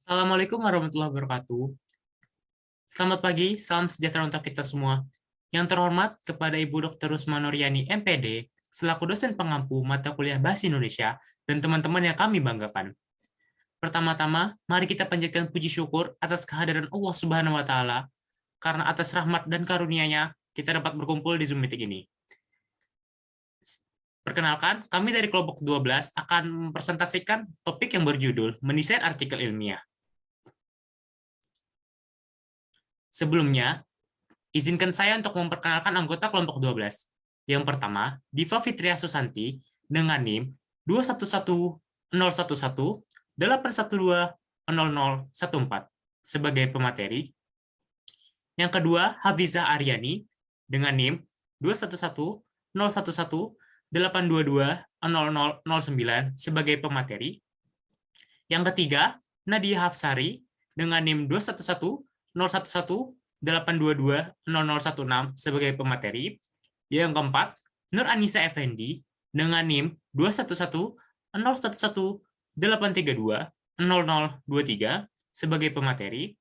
Assalamualaikum warahmatullahi wabarakatuh. Selamat pagi, salam sejahtera untuk kita semua. Yang terhormat kepada Ibu Dr. Rusma Nuryani, MPD, selaku dosen pengampu mata kuliah Bahasa Indonesia, dan teman-teman yang kami banggakan. Pertama-tama, mari kita panjatkan puji syukur atas kehadiran Allah Subhanahu wa Ta'ala, karena atas rahmat dan karunia-Nya kita dapat berkumpul di Zoom meeting ini. Perkenalkan, kami dari kelompok 12 akan mempresentasikan topik yang berjudul mendesain artikel ilmiah. Sebelumnya, izinkan saya untuk memperkenalkan anggota kelompok 12. Yang pertama, Diva Fitria Susanti dengan NIM 21101181120014 sebagai pemateri. Yang kedua, Hafizah Aryani dengan NIM 21101182200009 sebagai pemateri. Yang ketiga, Nadia Hafsari dengan NIM 21101182200016 sebagai pemateri. Yang keempat, Nur Anissa Effendi dengan NIM 21101183200023 sebagai pemateri.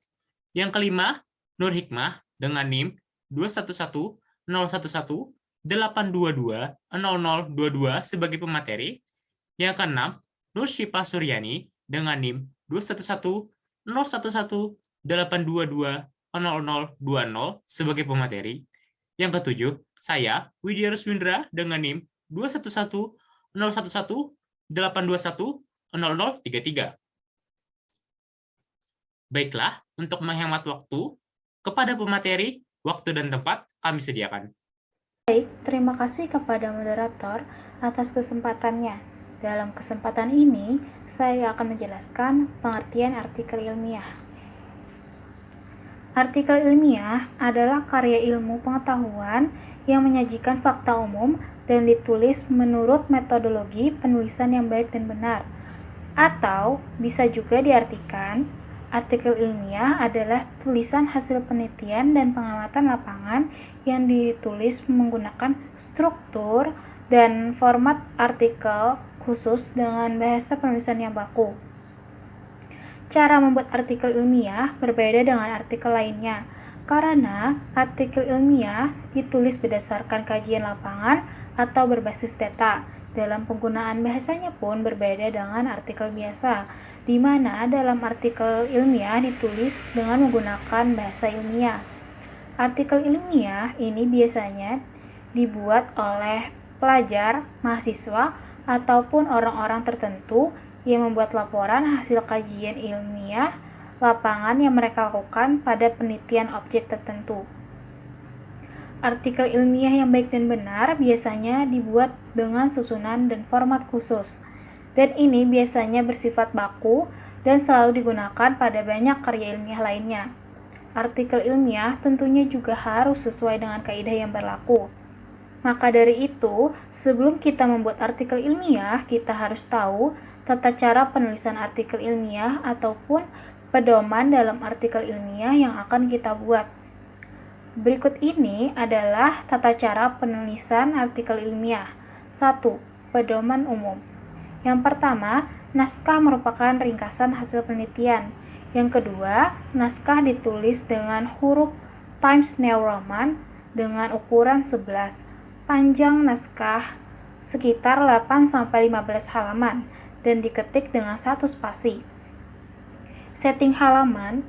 Yang kelima, Nur Hikmah dengan NIM 21101182200022 sebagai pemateri. Yang keenam, Nur Syifa Suryani dengan NIM 21101182200020 sebagai pemateri. Yang ketujuh, saya, Widya Ruswindra dengan NIM 21101182100033. Baiklah, untuk menghemat waktu, kepada pemateri, waktu dan tempat kami sediakan. Baik, terima kasih kepada moderator atas kesempatannya. Dalam kesempatan ini, saya akan menjelaskan pengertian artikel ilmiah. Artikel ilmiah adalah karya ilmu pengetahuan yang menyajikan fakta umum dan ditulis menurut metodologi penulisan yang baik dan benar. Atau bisa juga diartikan, artikel ilmiah adalah tulisan hasil penelitian dan pengamatan lapangan yang ditulis menggunakan struktur dan format artikel khusus dengan bahasa penulisan yang baku. Cara membuat artikel ilmiah berbeda dengan artikel lainnya, karena artikel ilmiah ditulis berdasarkan kajian lapangan atau berbasis data. Dalam penggunaan bahasanya pun berbeda dengan artikel biasa, di mana dalam artikel ilmiah ditulis dengan menggunakan bahasa ilmiah. Artikel ilmiah ini biasanya dibuat oleh pelajar, mahasiswa, ataupun orang-orang tertentu yang membuat laporan hasil kajian ilmiah lapangan yang mereka lakukan pada penelitian objek tertentu. Artikel ilmiah yang baik dan benar biasanya dibuat dengan susunan dan format khusus, dan ini biasanya bersifat baku dan selalu digunakan pada banyak karya ilmiah lainnya. Artikel ilmiah tentunya juga harus sesuai dengan kaidah yang berlaku. Maka dari itu, sebelum kita membuat artikel ilmiah, kita harus tahu tata cara penulisan artikel ilmiah ataupun pedoman dalam artikel ilmiah yang akan kita buat. Berikut ini adalah tata cara penulisan artikel ilmiah. 1. Pedoman umum. Yang pertama, naskah merupakan ringkasan hasil penelitian. Yang kedua, naskah ditulis dengan huruf Times New Roman dengan ukuran 11. Panjang naskah sekitar 8-15 halaman dan diketik dengan 1 spasi. Setting halaman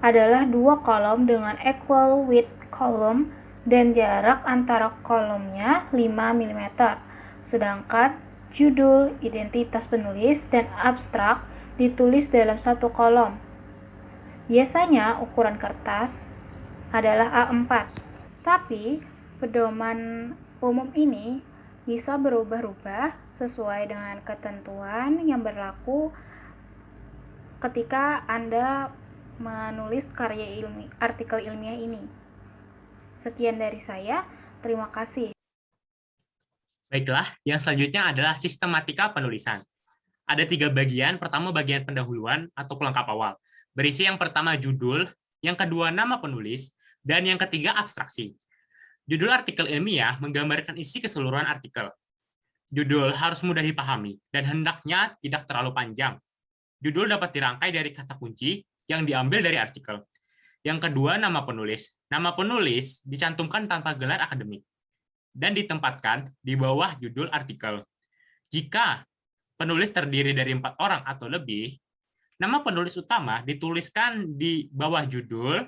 adalah 2 kolom dengan equal width kolom dan jarak antara kolomnya 5 mm. Sedangkan judul, identitas penulis, dan abstrak ditulis dalam 1 kolom. Biasanya ukuran kertas adalah A4. Tapi pedoman umum ini bisa berubah-ubah sesuai dengan ketentuan yang berlaku ketika Anda menulis karya artikel ilmiah ini. Sekian dari saya, terima kasih. Baiklah, yang selanjutnya adalah sistematika penulisan. Ada 3 bagian. Pertama, bagian pendahuluan atau pelengkap awal. Berisi yang pertama judul, yang kedua nama penulis, dan yang ketiga abstraksi. Judul artikel ilmiah menggambarkan isi keseluruhan artikel. Judul harus mudah dipahami dan hendaknya tidak terlalu panjang. Judul dapat dirangkai dari kata kunci yang diambil dari artikel. Yang kedua, nama penulis. Nama penulis dicantumkan tanpa gelar akademik dan ditempatkan di bawah judul artikel. Jika penulis terdiri dari 4 orang atau lebih, nama penulis utama dituliskan di bawah judul,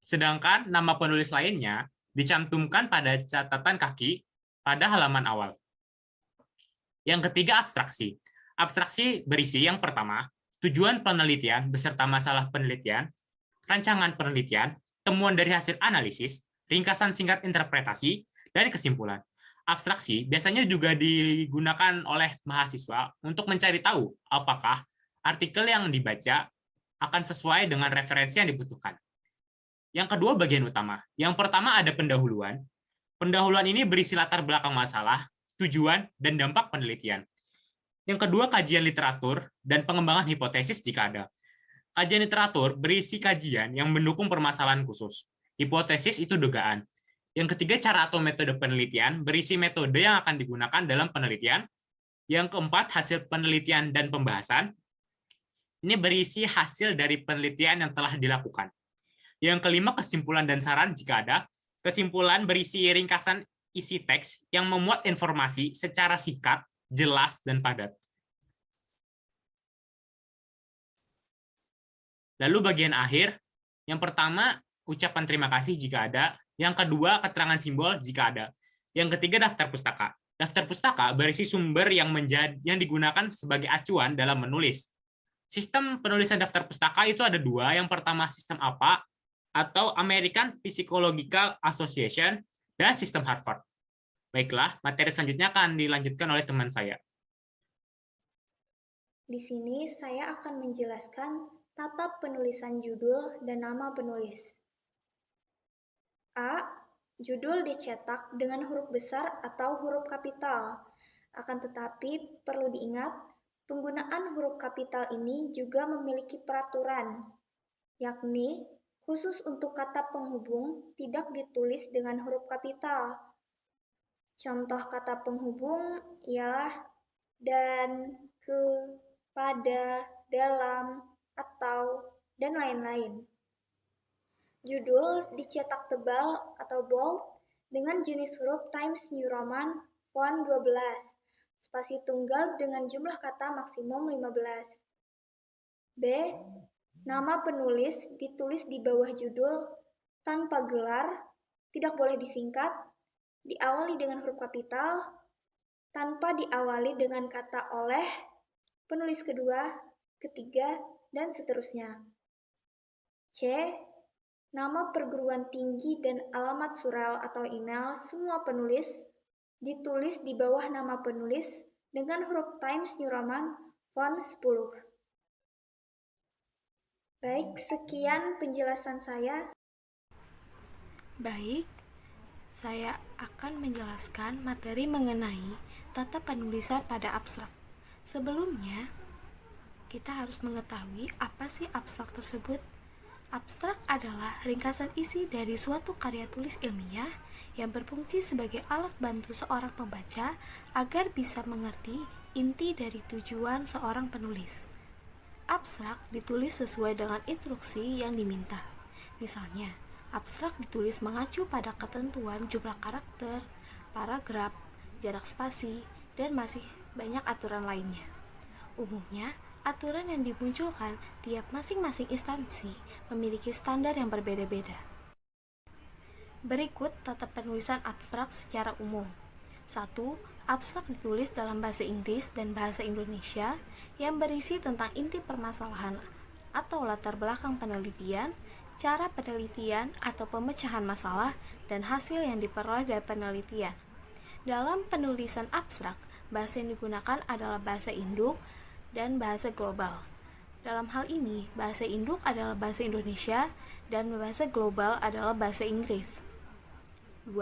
sedangkan nama penulis lainnya dicantumkan pada catatan kaki pada halaman awal. Yang ketiga, abstraksi. Abstraksi berisi yang pertama, tujuan penelitian beserta masalah penelitian, rancangan penelitian, temuan dari hasil analisis, ringkasan singkat interpretasi, dan kesimpulan. Abstraksi biasanya juga digunakan oleh mahasiswa untuk mencari tahu apakah artikel yang dibaca akan sesuai dengan referensi yang dibutuhkan. Yang kedua, bagian utama. Yang pertama ada pendahuluan. Pendahuluan ini berisi latar belakang masalah, tujuan, dan dampak penelitian. Yang kedua, kajian literatur dan pengembangan hipotesis jika ada. Kajian literatur berisi kajian yang mendukung permasalahan khusus. Hipotesis itu dugaan. Yang ketiga, cara atau metode penelitian berisi metode yang akan digunakan dalam penelitian. Yang keempat, hasil penelitian dan pembahasan. Ini berisi hasil dari penelitian yang telah dilakukan. Yang kelima, kesimpulan dan saran jika ada. Kesimpulan berisi ringkasan isi teks yang memuat informasi secara singkat, jelas, dan padat. Lalu bagian akhir, yang pertama, ucapan terima kasih jika ada. Yang kedua, keterangan simbol jika ada. Yang ketiga, daftar pustaka. Daftar pustaka berisi sumber yang digunakan sebagai acuan dalam menulis. Sistem penulisan daftar pustaka itu ada dua. Yang pertama, sistem APA atau American Psychological Association, dan sistem Harvard. Baiklah, materi selanjutnya akan dilanjutkan oleh teman saya. Di sini saya akan menjelaskan tata penulisan judul dan nama penulis. A. Judul dicetak dengan huruf besar atau huruf kapital. Akan tetapi, perlu diingat, penggunaan huruf kapital ini juga memiliki peraturan, yakni khusus untuk kata penghubung tidak ditulis dengan huruf kapital. Contoh kata penghubung ialah dan, ke, pada, dalam, atau, dan lain-lain. Judul dicetak tebal atau bold dengan jenis huruf Times New Roman font 12, spasi tunggal dengan jumlah kata maksimum 15. B. Nama penulis ditulis di bawah judul tanpa gelar, tidak boleh disingkat, diawali dengan huruf kapital, tanpa diawali dengan kata oleh, penulis kedua, ketiga, dan seterusnya. C. Nama perguruan tinggi dan alamat surel atau email semua penulis ditulis di bawah nama penulis dengan huruf Times New Roman font 10. Baik, sekian penjelasan saya. Baik, saya akan menjelaskan materi mengenai tata penulisan pada abstrak. Sebelumnya, kita harus mengetahui apa sih abstrak tersebut. Abstrak adalah ringkasan isi dari suatu karya tulis ilmiah yang berfungsi sebagai alat bantu seorang pembaca agar bisa mengerti inti dari tujuan seorang penulis. Abstrak ditulis sesuai dengan instruksi yang diminta. Misalnya, abstrak ditulis mengacu pada ketentuan jumlah karakter, paragraf, jarak spasi, dan masih banyak aturan lainnya. Umumnya, aturan yang dimunculkan tiap masing-masing instansi memiliki standar yang berbeda-beda. Berikut tata penulisan abstrak secara umum. 1. Abstrak ditulis dalam bahasa Inggris dan bahasa Indonesia yang berisi tentang inti permasalahan atau latar belakang penelitian, cara penelitian atau pemecahan masalah, dan hasil yang diperoleh dari penelitian. Dalam penulisan abstrak, bahasa yang digunakan adalah bahasa induk dan bahasa global. Dalam hal ini, bahasa induk adalah bahasa Indonesia dan bahasa global adalah bahasa Inggris. 2.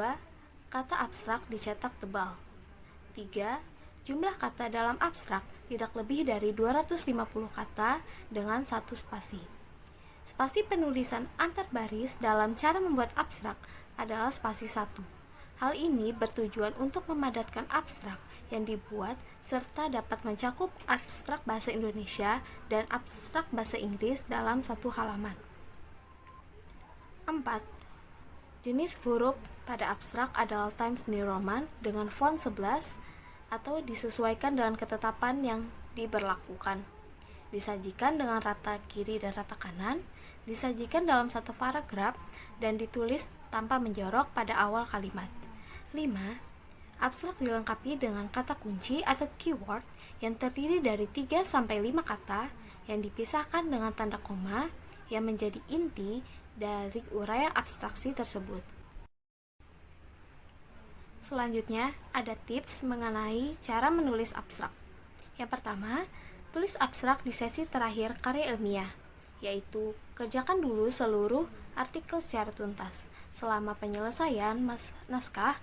Kata abstrak dicetak tebal. 3. Jumlah kata dalam abstrak tidak lebih dari 250 kata dengan satu spasi. Spasi penulisan antar baris dalam cara membuat abstrak adalah spasi 1. Hal ini bertujuan untuk memadatkan abstrak yang dibuat serta dapat mencakup abstrak bahasa Indonesia dan abstrak bahasa Inggris dalam satu halaman. 4. Jenis huruf pada abstrak adalah Times New Roman dengan font 11 atau disesuaikan dengan ketetapan yang diberlakukan. Disajikan dengan rata kiri dan rata kanan, disajikan dalam satu paragraf, dan ditulis tanpa menjorok pada awal kalimat. 5. Abstrak dilengkapi dengan kata kunci atau keyword yang terdiri dari 3-5 kata yang dipisahkan dengan tanda koma yang menjadi inti dari uraian abstraksi tersebut. Selanjutnya, ada tips mengenai cara menulis abstrak. Yang pertama, tulis abstrak di sesi terakhir karya ilmiah, yaitu kerjakan dulu seluruh artikel secara tuntas. Selama penyelesaian naskah,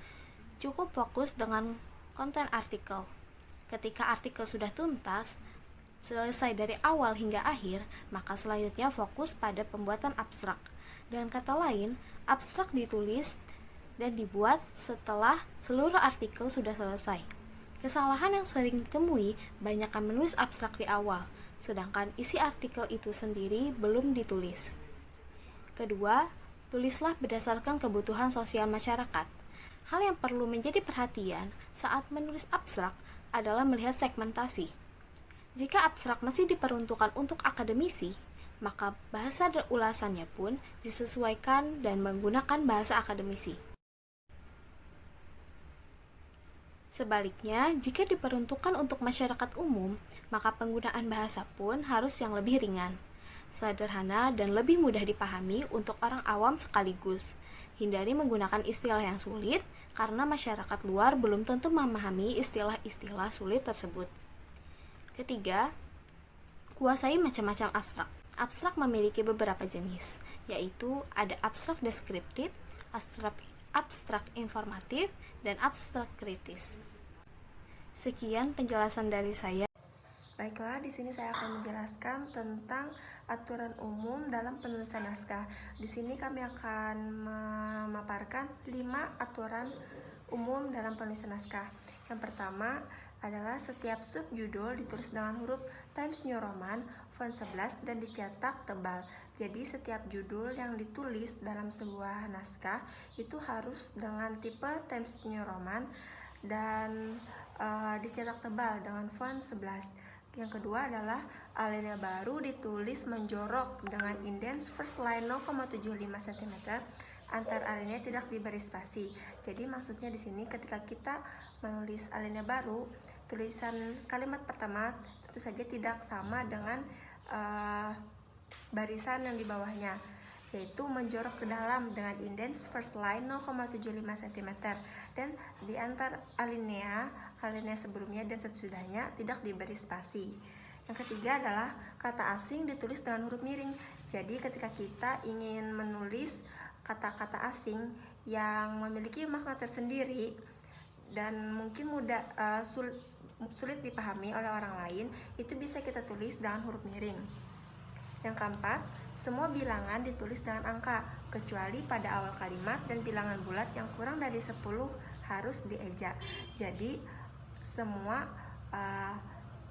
cukup fokus dengan konten artikel. Ketika artikel sudah tuntas, selesai dari awal hingga akhir, maka selanjutnya fokus pada pembuatan abstrak. Dengan kata lain, abstrak ditulis dan dibuat setelah seluruh artikel sudah selesai. Kesalahan yang sering ditemui banyakkan menulis abstrak di awal, sedangkan isi artikel itu sendiri belum ditulis. Kedua, tulislah berdasarkan kebutuhan sosial masyarakat. Hal yang perlu menjadi perhatian saat menulis abstrak adalah melihat segmentasi. Jika abstrak masih diperuntukkan untuk akademisi, maka bahasa dan ulasannya pun disesuaikan dan menggunakan bahasa akademisi. Sebaliknya, jika diperuntukkan untuk masyarakat umum, maka penggunaan bahasa pun harus yang lebih ringan, sederhana, dan lebih mudah dipahami untuk orang awam sekaligus. Hindari menggunakan istilah yang sulit, karena masyarakat luar belum tentu memahami istilah-istilah sulit tersebut. Ketiga, kuasai macam-macam abstrak. Abstrak memiliki beberapa jenis, yaitu ada abstrak deskriptif, abstrak informatif, dan abstrak kritis. Sekian penjelasan dari saya. Baiklah, di sini saya akan menjelaskan tentang aturan umum dalam penulisan naskah. Di sini kami akan memaparkan 5 aturan umum dalam penulisan naskah. Yang pertama adalah setiap subjudul ditulis dengan huruf Times New Roman, font 11, dan dicetak tebal. Jadi setiap judul yang ditulis dalam sebuah naskah itu harus dengan tipe Times New Roman dan dicetak tebal dengan font 11. Yang kedua adalah alinea baru ditulis menjorok dengan indeks first line 0,75 cm, antar alinea tidak diberi spasi. Jadi maksudnya di sini ketika kita menulis alinea baru, tulisan kalimat pertama tentu saja tidak sama dengan barisan yang di bawahnya, yaitu menjorok ke dalam dengan indeks first line 0,75 cm, dan di antar alinea sebelumnya dan sesudahnya tidak diberi spasi. Yang ketiga adalah kata asing ditulis dengan huruf miring. Jadi ketika kita ingin menulis kata-kata asing yang memiliki makna tersendiri dan mungkin sulit dipahami oleh orang lain, itu bisa kita tulis dengan huruf miring. Yang keempat, semua bilangan ditulis dengan angka, kecuali pada awal kalimat, dan bilangan bulat yang kurang dari 10 harus dieja. Jadi semua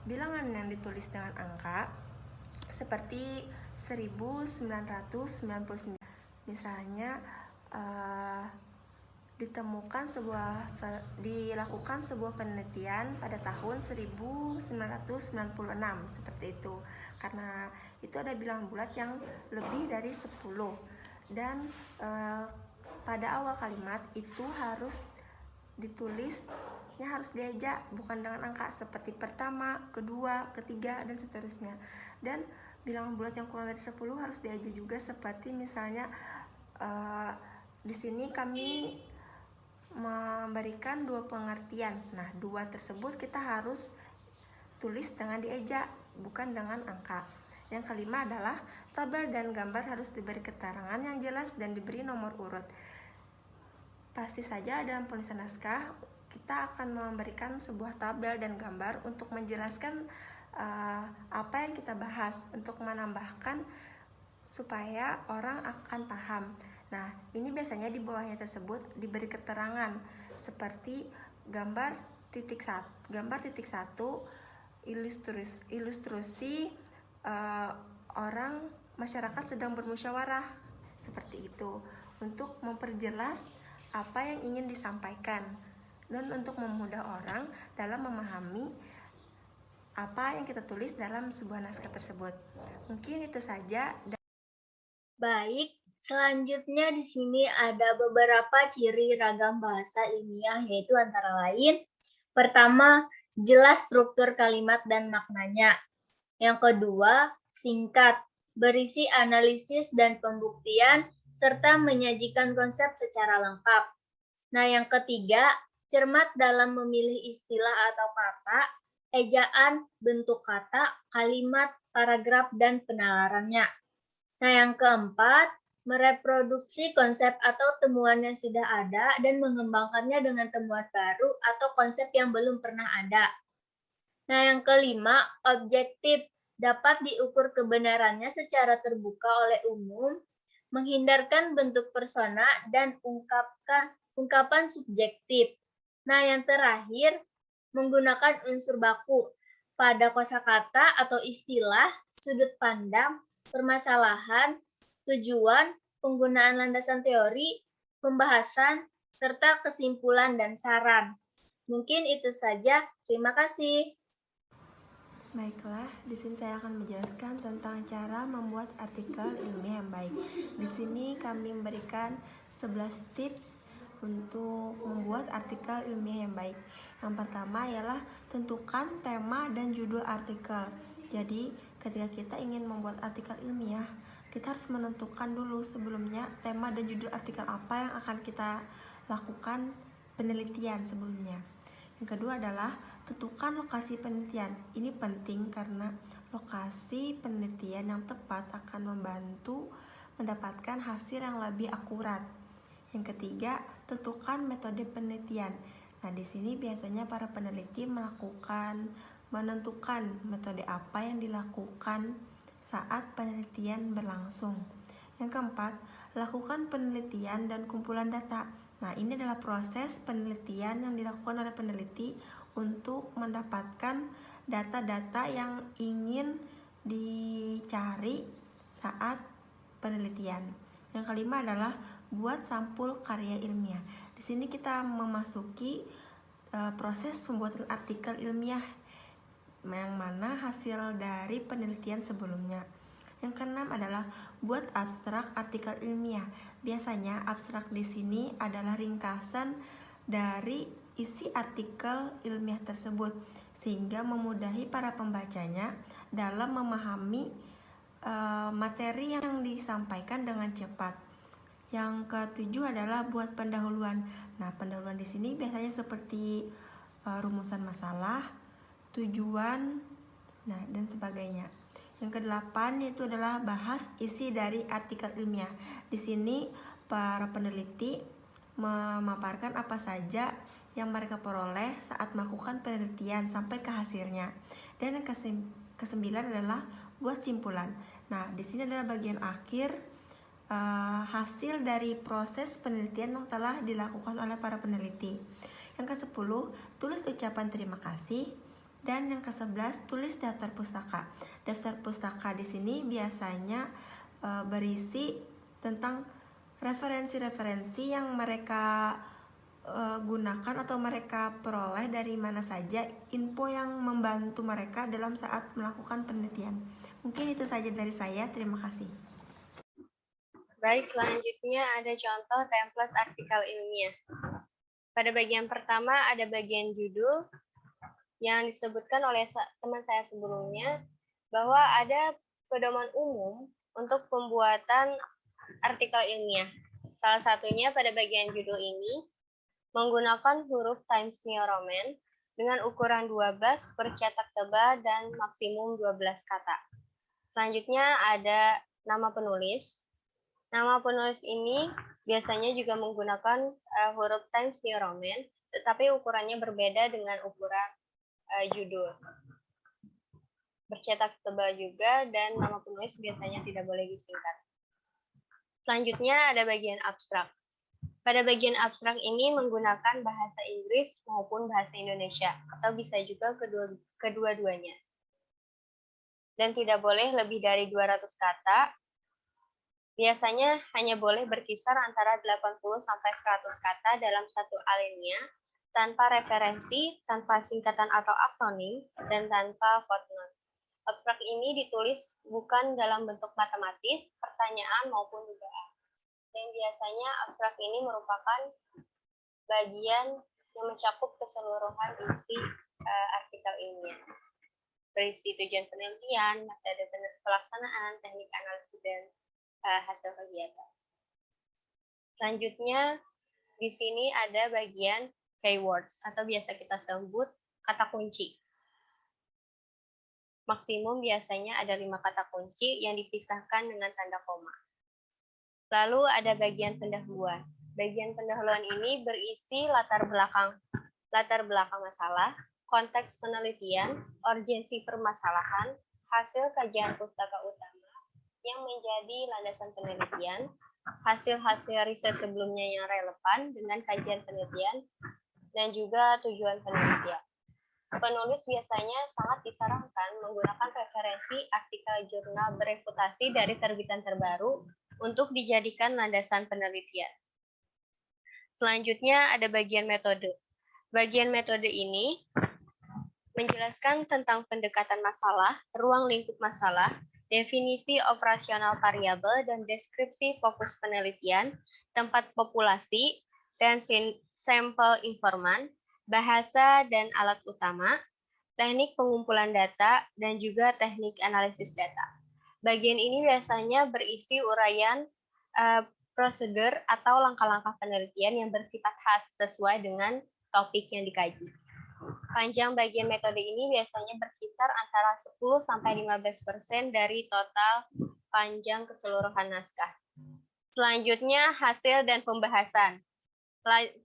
bilangan yang ditulis dengan angka seperti 1999, misalnya dilakukan sebuah penelitian pada tahun 1996, seperti itu, karena itu ada bilangan bulat yang lebih dari 10, dan pada awal kalimat itu harus ditulisnya harus dieja, bukan dengan angka seperti pertama, kedua, ketiga, dan seterusnya. Dan bilangan bulat yang kurang dari 10 harus dieja juga, seperti misalnya di sini kami memberikan 2 pengertian. Nah, 2 tersebut kita harus tulis dengan dieja, bukan dengan angka. Yang kelima adalah tabel dan gambar harus diberi keterangan yang jelas dan diberi nomor urut. Pasti saja dalam penulisan naskah kita akan memberikan sebuah tabel dan gambar untuk menjelaskan apa yang kita bahas, untuk menambahkan supaya orang akan paham. Nah, ini biasanya di bawahnya tersebut diberi keterangan seperti gambar titik satu ilustrasi orang masyarakat sedang bermusyawarah seperti itu untuk memperjelas apa yang ingin disampaikan dan untuk memudah orang dalam memahami apa yang kita tulis dalam sebuah naskah tersebut. Mungkin itu saja. Baik, selanjutnya di sini ada beberapa ciri ragam bahasa ilmiah, yaitu antara lain, pertama, jelas struktur kalimat dan maknanya. Yang kedua, singkat, berisi analisis dan pembuktian, serta menyajikan konsep secara lengkap. Nah, yang ketiga, cermat dalam memilih istilah atau kata, ejaan, bentuk kata, kalimat, paragraf, dan penalarannya. Nah, yang keempat, mereproduksi konsep atau temuan yang sudah ada dan mengembangkannya dengan temuan baru atau konsep yang belum pernah ada. Nah, yang kelima, objektif, dapat diukur kebenarannya secara terbuka oleh umum, menghindarkan bentuk persona dan ungkapan subjektif. Nah, yang terakhir, menggunakan unsur baku pada kosakata atau istilah, sudut pandang, permasalahan, tujuan, penggunaan landasan teori, pembahasan, serta kesimpulan dan saran. Mungkin itu saja. Terima kasih. Baiklah, di sini saya akan menjelaskan tentang cara membuat artikel ilmiah yang baik. Di sini kami memberikan 11 tips untuk membuat artikel ilmiah yang baik. Yang pertama ialah tentukan tema dan judul artikel. Jadi, ketika kita ingin membuat artikel ilmiah, kita harus menentukan dulu sebelumnya tema dan judul artikel apa yang akan kita lakukan penelitian sebelumnya. Yang kedua adalah tentukan lokasi penelitian. Ini penting karena lokasi penelitian yang tepat akan membantu mendapatkan hasil yang lebih akurat. Yang ketiga, tentukan metode penelitian. Nah, di sini biasanya para peneliti menentukan metode apa yang dilakukan saat penelitian berlangsung. Yang keempat, lakukan penelitian dan kumpulan data. Nah, ini adalah proses penelitian yang dilakukan oleh peneliti untuk mendapatkan data-data yang ingin dicari saat penelitian. Yang kelima adalah buat sampul karya ilmiah. Di sini kita memasuki proses pembuatan artikel ilmiah yang mana hasil dari penelitian sebelumnya. Yang keenam adalah buat abstrak artikel ilmiah. Biasanya abstrak di sini adalah ringkasan dari isi artikel ilmiah tersebut sehingga memudahi para pembacanya dalam memahami materi yang disampaikan dengan cepat. Yang ketujuh adalah buat pendahuluan. Nah, pendahuluan di sini biasanya seperti rumusan masalah, tujuan, dan sebagainya. Yang kedelapan yaitu adalah bahas isi dari artikel ilmiah. Di sini para peneliti memaparkan apa saja yang mereka peroleh saat melakukan penelitian sampai ke hasilnya. Dan yang kesembilan adalah buat simpulan. Nah, di sini adalah bagian akhir hasil dari proses penelitian yang telah dilakukan oleh para peneliti. Yang ke-10, tulis ucapan terima kasih. Dan yang ke-11, tulis daftar pustaka. Daftar pustaka di sini biasanya berisi tentang referensi-referensi yang mereka gunakan atau mereka peroleh dari mana saja, info yang membantu mereka dalam saat melakukan penelitian. Mungkin itu saja dari saya. Terima kasih. Baik, selanjutnya ada contoh template artikel ilmiah. Pada bagian pertama ada bagian judul yang disebutkan oleh teman saya sebelumnya bahwa ada pedoman umum untuk pembuatan artikel ilmiah. Salah satunya pada bagian judul ini menggunakan huruf Times New Roman dengan ukuran 12 per cetak tebal dan maksimum 12 kata. Selanjutnya ada nama penulis. Nama penulis ini biasanya juga menggunakan huruf Times New Roman, tetapi ukurannya berbeda dengan ukuran judul. bercetak tebal juga, dan nama penulis biasanya tidak boleh disingkat. Selanjutnya ada bagian abstrak. Pada bagian abstrak ini menggunakan bahasa Inggris maupun bahasa Indonesia, atau bisa juga kedua-duanya. Dan tidak boleh lebih dari 200 kata. Biasanya hanya boleh berkisar antara 80 sampai 100 kata dalam satu alinea, tanpa referensi, tanpa singkatan atau akronim, dan tanpa footnote. Abstrak ini ditulis bukan dalam bentuk matematis, pertanyaan maupun dugaan. Dan biasanya abstrak ini merupakan bagian yang mencakup keseluruhan isi artikel ilmiah. Berisi tujuan penelitian, metode pelaksanaan, teknik analisis, dan hasil kegiatan. Selanjutnya, di sini ada bagian keywords, atau biasa kita sebut kata kunci. Maksimum biasanya ada 5 kata kunci yang dipisahkan dengan tanda koma. Lalu ada bagian pendahuluan. Bagian pendahuluan ini berisi latar belakang masalah, konteks penelitian, urgensi permasalahan, hasil kajian pustaka utama yang menjadi landasan penelitian, hasil-hasil riset sebelumnya yang relevan dengan kajian penelitian, dan juga tujuan penelitian. Penulis biasanya sangat disarankan menggunakan referensi artikel jurnal bereputasi dari terbitan terbaru untuk dijadikan landasan penelitian. Selanjutnya ada bagian metode. Bagian metode ini menjelaskan tentang pendekatan masalah, ruang lingkup masalah, definisi operasional variabel, dan deskripsi fokus penelitian, tempat populasi, dan sampel informan, bahasa dan alat utama, teknik pengumpulan data, dan juga teknik analisis data. Bagian ini biasanya berisi uraian prosedur atau langkah-langkah penelitian yang bersifat khas sesuai dengan topik yang dikaji. Panjang bagian metode ini biasanya berkisar antara 10-15% dari total panjang keseluruhan naskah. Selanjutnya, hasil dan pembahasan.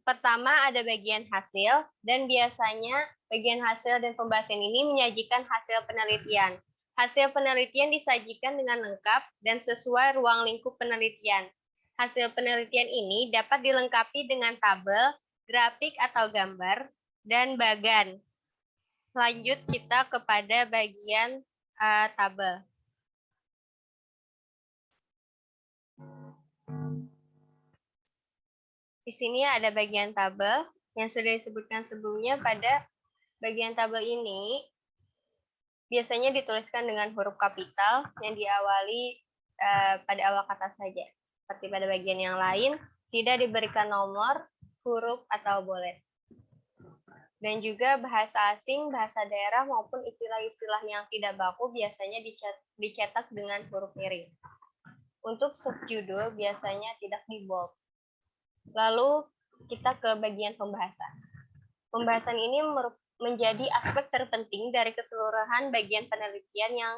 Pertama ada bagian hasil, dan biasanya bagian hasil dan pembahasan ini menyajikan hasil penelitian. Hasil penelitian disajikan dengan lengkap dan sesuai ruang lingkup penelitian. Hasil penelitian ini dapat dilengkapi dengan tabel, grafik atau gambar, dan bagan. Lanjut kita kepada bagian tabel. Di sini ada bagian tabel yang sudah disebutkan sebelumnya. Pada bagian tabel ini biasanya dituliskan dengan huruf kapital yang diawali pada awal kata saja. Seperti pada bagian yang lain, tidak diberikan nomor, huruf, atau bolet. Dan juga bahasa asing, bahasa daerah, maupun istilah-istilah yang tidak baku biasanya dicetak dengan huruf miring. Untuk subjudul biasanya tidak di bold. Lalu kita ke bagian pembahasan. Pembahasan ini menjadi aspek terpenting dari keseluruhan bagian penelitian yang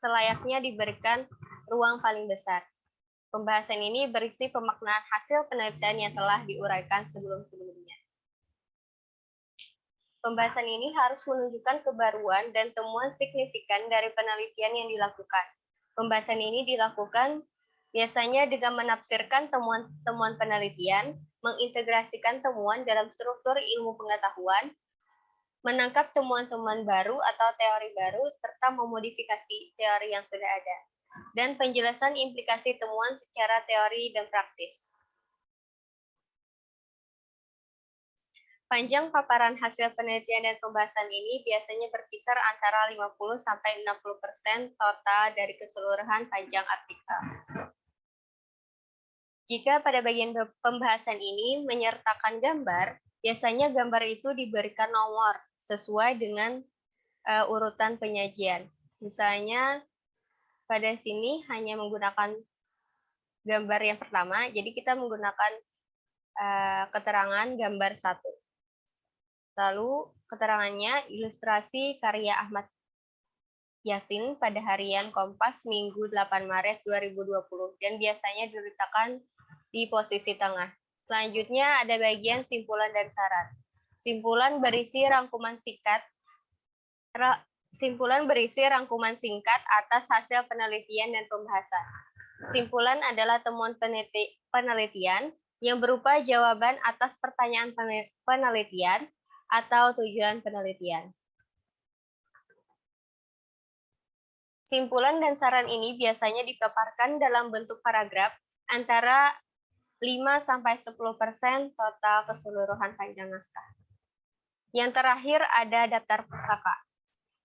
selayaknya diberikan ruang paling besar. Pembahasan ini berisi pemaknaan hasil penelitian yang telah diuraikan sebelum-sebelumnya. Pembahasan ini harus menunjukkan kebaruan dan temuan signifikan dari penelitian yang dilakukan. Pembahasan ini dilakukan biasanya dengan menafsirkan temuan-temuan penelitian, mengintegrasikan temuan dalam struktur ilmu pengetahuan, menangkap temuan-temuan baru atau teori baru, serta memodifikasi teori yang sudah ada, dan penjelasan implikasi temuan secara teori dan praktis. Panjang paparan hasil penelitian dan pembahasan ini biasanya berkisar antara 50-60% total dari keseluruhan panjang artikel. Jika pada bagian pembahasan ini menyertakan gambar, biasanya gambar itu diberikan nomor sesuai dengan urutan penyajian. Misalnya pada sini hanya menggunakan gambar yang pertama, jadi kita menggunakan keterangan gambar 1. Lalu keterangannya ilustrasi karya Ahmad Yasin pada harian Kompas Minggu 8 Maret 2020 dan biasanya diletakkan di posisi tengah. Selanjutnya ada bagian simpulan dan saran. Simpulan berisi rangkuman Simpulan berisi rangkuman singkat atas hasil penelitian dan pembahasan. Simpulan adalah temuan penelitian yang berupa jawaban atas pertanyaan penelitian atau tujuan penelitian. Simpulan dan saran ini biasanya dipaparkan dalam bentuk paragraf antara 5-10% total keseluruhan panjang naskah. Yang terakhir ada daftar pustaka.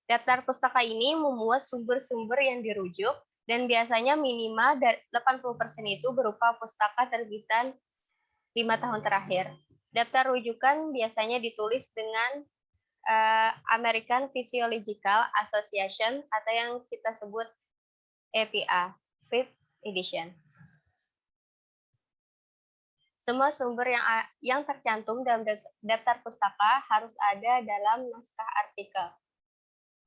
Daftar pustaka ini memuat sumber-sumber yang dirujuk dan biasanya minimal 80% itu berupa pustaka terbitan 5 tahun terakhir. Daftar rujukan biasanya ditulis dengan American Physiological Association atau yang kita sebut APA, 5th edition. Semua sumber yang tercantum dalam daftar pustaka harus ada dalam naskah artikel,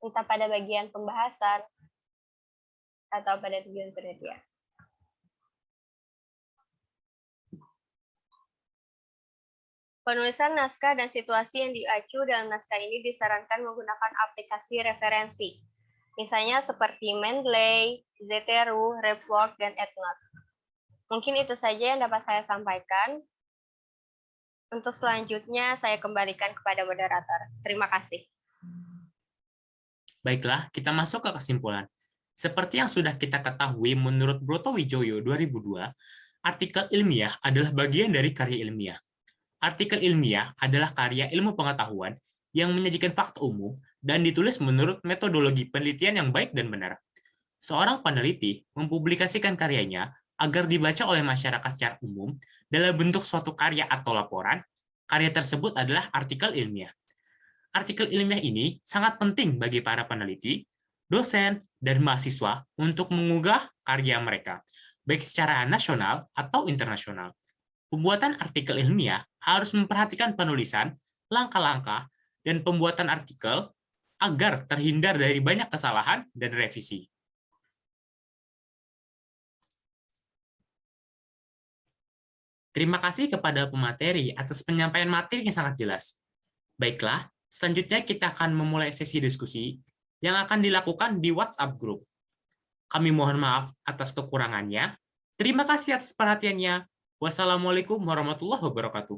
entah pada bagian pembahasan atau pada tujuan penelitian. Penulisan naskah dan situasi yang diacu dalam naskah ini disarankan menggunakan aplikasi referensi, misalnya seperti Mendeley, Zotero, Repwork, dan EndNote. Mungkin itu saja yang dapat saya sampaikan. Untuk selanjutnya, saya kembalikan kepada moderator. Terima kasih. Baiklah, kita masuk ke kesimpulan. Seperti yang sudah kita ketahui menurut Broto Wijoyo 2002, artikel ilmiah adalah bagian dari karya ilmiah. Artikel ilmiah adalah karya ilmu pengetahuan yang menyajikan fakta umum dan ditulis menurut metodologi penelitian yang baik dan benar. Seorang peneliti mempublikasikan karyanya agar dibaca oleh masyarakat secara umum dalam bentuk suatu karya atau laporan. Karya tersebut adalah artikel ilmiah. Artikel ilmiah ini sangat penting bagi para peneliti, dosen, dan mahasiswa untuk mengunggah karya mereka, baik secara nasional atau internasional. Pembuatan artikel ilmiah harus memperhatikan penulisan, langkah-langkah, dan pembuatan artikel agar terhindar dari banyak kesalahan dan revisi. Terima kasih kepada pemateri atas penyampaian materi yang sangat jelas. Baiklah, selanjutnya kita akan memulai sesi diskusi yang akan dilakukan di WhatsApp Group. Kami mohon maaf atas kekurangannya. Terima kasih atas perhatiannya. Wassalamualaikum warahmatullahi wabarakatuh.